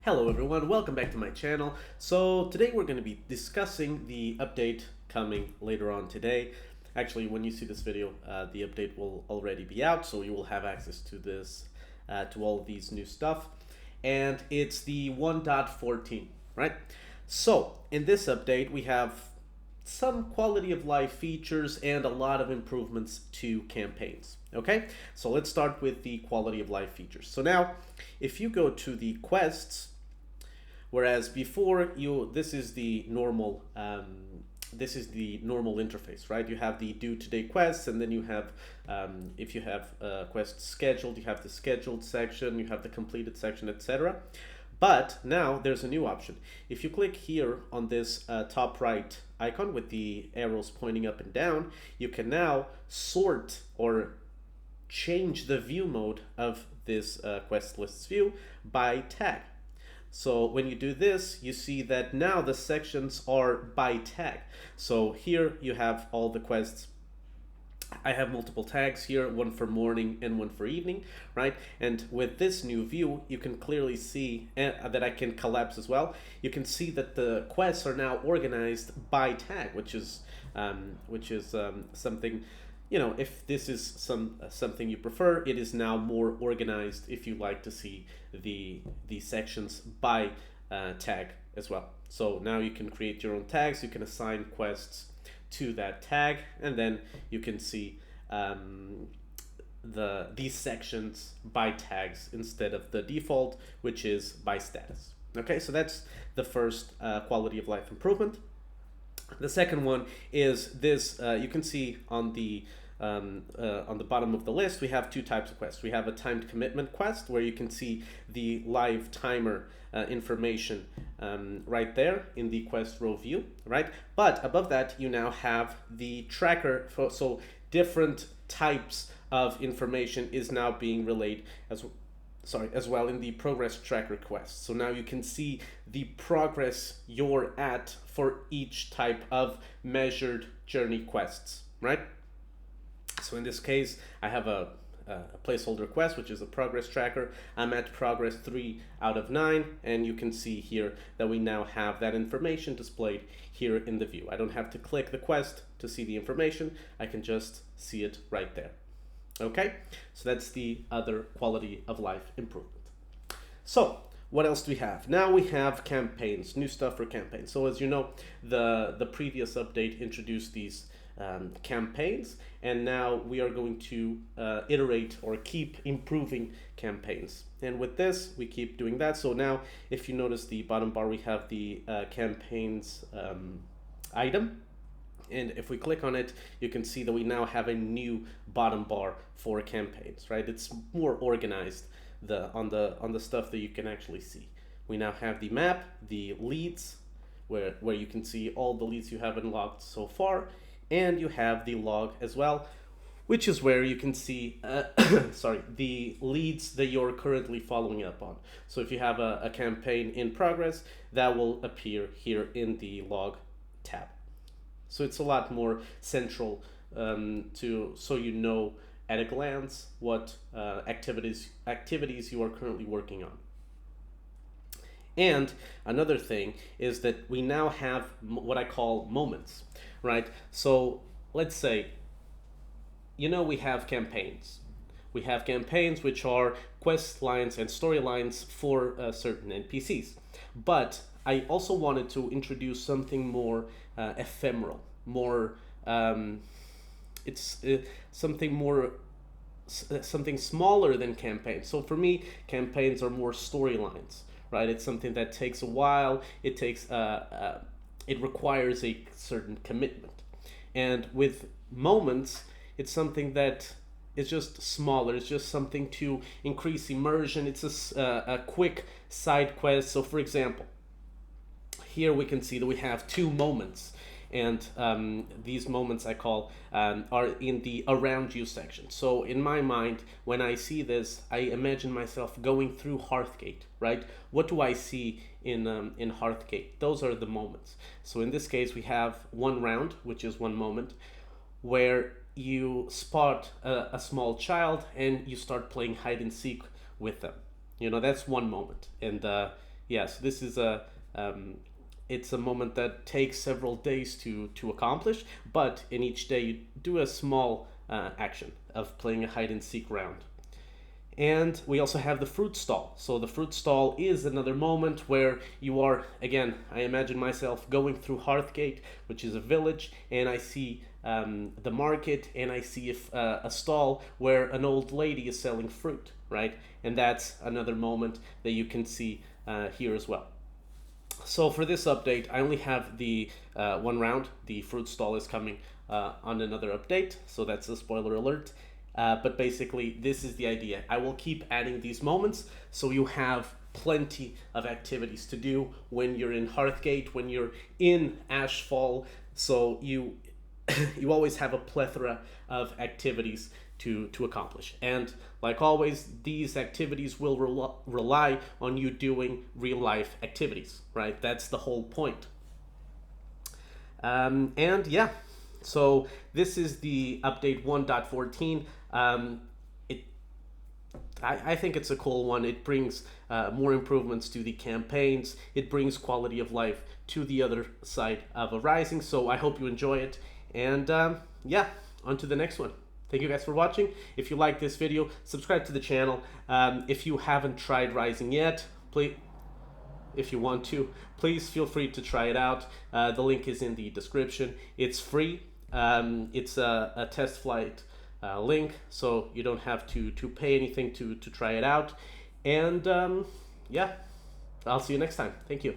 Hello everyone, welcome back to my channel. So today we're going to be discussing the update coming later on today. Actually, when you see this video, the update will already be out, so you will have access to this, to all of these new stuff. And it's the 1.14, right? So in this update, we have some quality of life features and a lot of improvements to campaigns. Okay, so let's start with the quality of life features. So now, if you go to the quests, whereas before this is the normal interface, right? You have the due today quests, and then you have if you have quests scheduled, you have the scheduled section, you have the completed section, etc. But now there's a new option. If you click here on this top right icon with the arrows pointing up and down, you can now sort or change the view mode of this quest lists view by tag. So when you do this, you see that now the sections are by tag. So here you have all the quests. I have multiple tags here, one for morning and one for evening, right? And with this new view, you can clearly see that I can collapse as well. You can see that the quests are now organized by tag, which is something, you know, if this is something you prefer, it is now more organized if you like to see the sections by tag as well. So now you can create your own tags, you can assign quests to that tag, and then you can see these sections by tags instead of the default, which is by status. Okay, so that's the first quality of life improvement. The second one is this. You can see on the bottom of the list, we have two types of quests. We have a timed commitment quest where you can see the live timer information right there in the quest row view, right? But above that, you now have the tracker. So different types of information is now being relayed as well in the progress tracker quest. So now you can see the progress you're at for each type of measured journey quests, right? So in this case, I have a placeholder quest, which is a progress tracker. I'm at progress 3 out of 9, and you can see here that we now have that information displayed here in the view. I don't have to click the quest to see the information. I can just see it right there. Okay, so that's the other quality of life improvement. So what else do we have? Now we have campaigns, new stuff for campaigns. So as you know, the previous update introduced these campaigns, and now we are going to iterate or keep improving campaigns. And with this, we keep doing that. So now, if you notice the bottom bar, we have the campaigns item. And if we click on it, you can see that we now have a new bottom bar for campaigns, right? It's more organized on the stuff that you can actually see. We now have the map, the leads, where you can see all the leads you have unlocked so far, and you have the log as well, which is where you can see the leads that you're currently following up on. So if you have a campaign in progress, that will appear here in the log tab. So it's a lot more central so you know at a glance what activities you are currently working on. And another thing is that we now have what I call moments, right? So let's say, you know, we have campaigns. We have campaigns which are quest lines and storylines for certain NPCs. But I also wanted to introduce something more ephemeral, more something smaller than campaigns. So for me, campaigns are more storylines, right? It's something that takes a while. It requires a certain commitment. And with moments, it's something that is just smaller. It's just something to increase immersion. It's a quick side quest. So for example, here we can see that we have two moments, and these moments I call are in the around you section. So in my mind, when I see this, I imagine myself going through Hearthgate, right? What do I see in Hearthgate? Those are the moments. So in this case, we have one round, which is one moment, where you spot a small child and you start playing hide and seek with them. You know, that's one moment. And yes, this is a it's a moment that takes several days to accomplish, but in each day you do a small action of playing a hide and seek round. And we also have the fruit stall. So the fruit stall is another moment where you are, again, I imagine myself going through Hearthgate, which is a village, and I see the market, and I see a stall where an old lady is selling fruit, right? And that's another moment that you can see here as well. So for this update, I only have the one round. The fruit stall is coming on another update, so that's a spoiler alert. But basically, this is the idea. I will keep adding these moments so you have plenty of activities to do when you're in Hearthgate, when you're in Ashfall. So you you always have a plethora of activities to accomplish. And like always, these activities will rely on you doing real life activities, right? That's the whole point. And yeah, so this is the update 1.14. It, I think it's a cool one. It brings more improvements to the campaigns. It brings quality of life to the other side of a Rysing. So I hope you enjoy it. And yeah, on to the next one. Thank you guys for watching. If you like this video, subscribe to the channel. If you haven't tried Rysing yet, please, if you want to, please feel free to try it out. The link is in the description. It's free. It's a test flight link, so you don't have to pay anything to try it out. And yeah, I'll see you next time. Thank you.